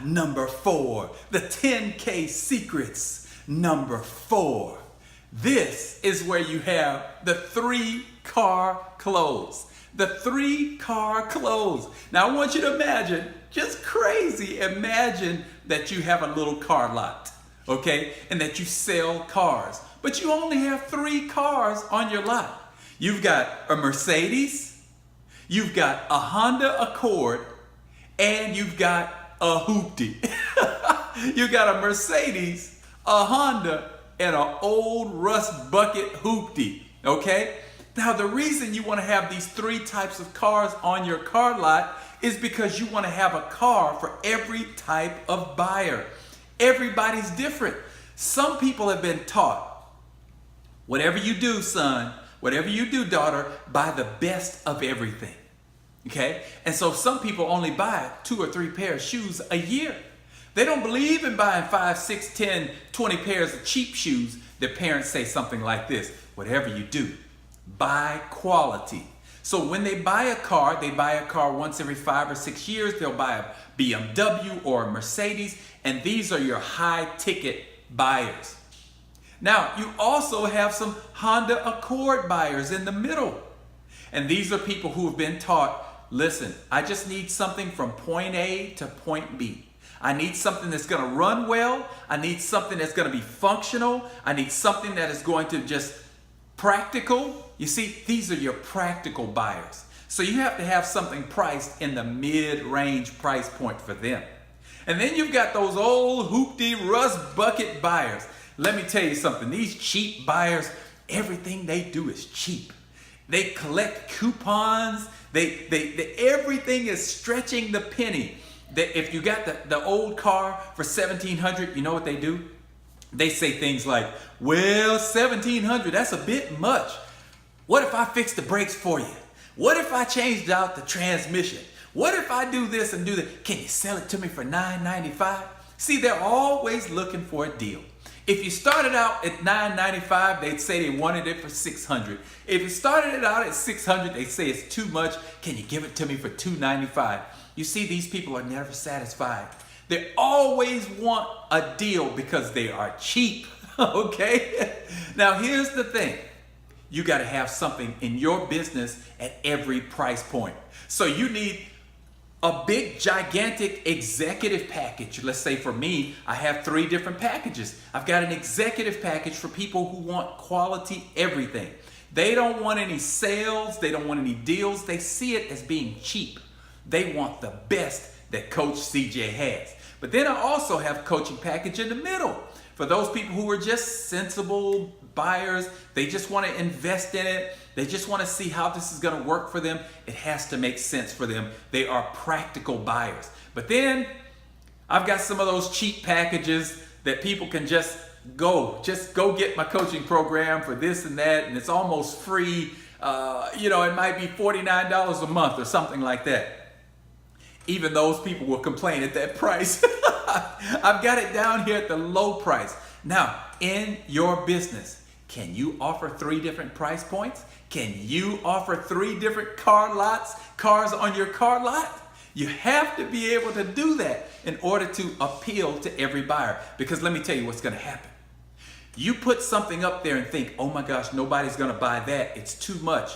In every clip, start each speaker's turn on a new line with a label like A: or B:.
A: Number 4, the 10K secrets. Number 4. This is where you have the 3-car close. The 3-car close. Now I want you to imagine, just crazy, imagine that you have a little car lot, okay? And that you sell cars, but you only have 3 cars on your lot. You've got a Mercedes, you've got a Honda Accord, and you've got a hoopty. You got a Mercedes, a Honda, and an old rust bucket hoopty, okay? Now the reason you want to have these 3 types of cars on your car lot is because you want to have a car for every type of buyer. Everybody's different. Some people have been taught, whatever you do, son, whatever you do, daughter, buy the best of everything. Okay? And so some people only buy 2 or 3 pairs of shoes a year. They don't believe in buying 5, 6, 10, 20 pairs of cheap shoes. Their parents say something like this: whatever you do, buy quality. So when they buy a car, they buy a car once every 5 or 6 years. They'll buy a BMW or a Mercedes, and these are your high ticket buyers. Now, you also have some Honda Accord buyers in the middle. And these are people who have been taught, listen, I just need something from point A to point B. I need something that's going to run well. I need something that's going to be functional. I need something that is going to just practical. You see, these are your practical buyers. So you have to have something priced in the mid-range price point for them. And then you've got those old hoopty rust bucket buyers. Let me tell you something. These cheap buyers, everything they do is cheap. They collect coupons. Everything is stretching the penny. If you got the old car for $1,700, you know what they do? They say things like, well, $1,700, that's a bit much. What if I fix the brakes for you? What if I changed out the transmission? What if I do this and do that? Can you sell it to me for $9.95? See, they're always looking for a deal. If you started out at $9.95, they'd say they wanted it for $600. If you started it out at $600, they'd say it's too much. Can you give it to me for $2.95? You see, these people are never satisfied. They always want a deal because they are cheap, okay? Now, here's the thing. You got to have something in your business at every price point. So you need a big, gigantic executive package. Let's say for me, I have 3 different packages. I've got an executive package for people who want quality everything. They don't want any sales. They don't want any deals. They see it as being cheap. They want the best that Coach CJ has. But then I also have a coaching package in the middle for those people who are just sensible buyers. They just want to invest in it. They just want to see how this is going to work for them. It has to make sense for them. They are practical buyers. But then I've got some of those cheap packages that people can just go get my coaching program for this and that, and it's almost free. It might be $49 a month or something like that. Even those people will complain at that price. I've got it down here at the low price. Now, in your business, can you offer 3 different price points? Can you offer 3 different cars on your car lot? You have to be able to do that in order to appeal to every buyer. Because let me tell you what's going to happen. You put something up there and think, oh my gosh, nobody's going to buy that. It's too much.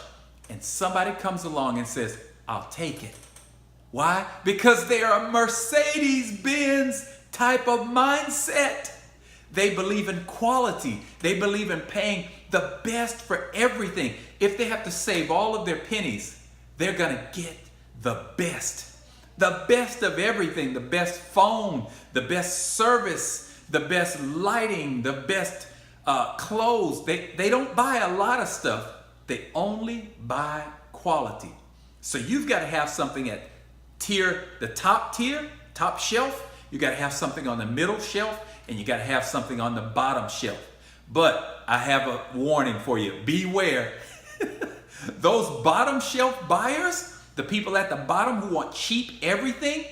A: And somebody comes along and says, I'll take it. Why? Because they are a Mercedes-Benz type of mindset. They believe in quality. They believe in paying the best for everything. If they have to save all of their pennies, they're going to get the best. The best of everything. The best phone, the best service, the best lighting, the best clothes. They don't buy a lot of stuff. They only buy quality. So you've got to have something at the top shelf. You got to have something on the middle shelf, and you got to have something on the bottom shelf. But I have a warning for you. Beware. Those bottom shelf buyers, the people at the bottom who want cheap everything,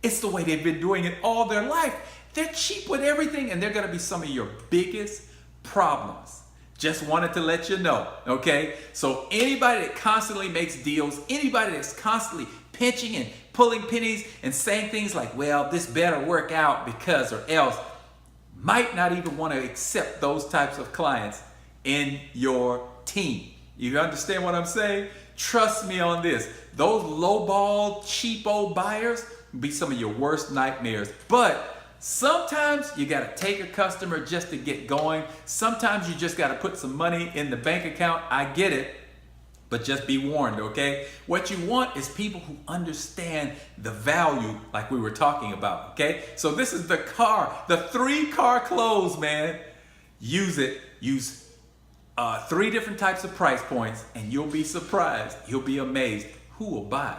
A: it's the way they've been doing it all their life. They're cheap with everything, and they're going to be some of your biggest problems. Just wanted to let you know, okay? So anybody that constantly makes deals, anybody that's constantly pinching and pulling pennies and saying things like, well, this better work out because or else, might not even want to accept those types of clients in your team. You understand what I'm saying? Trust me on this. Those lowball, cheapo buyers will be some of your worst nightmares. But sometimes you got to take a customer just to get going. Sometimes you just got to put some money in the bank account. I get it. But just be warned, okay? What you want is people who understand the value like we were talking about, okay? So this is the 3-car close, man. Use it. Use 3 different types of price points and you'll be surprised. You'll be amazed who will buy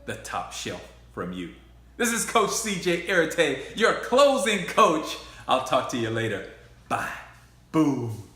A: the top shelf from you. This is Coach CJ Areté, your closing coach. I'll talk to you later. Bye. Boom.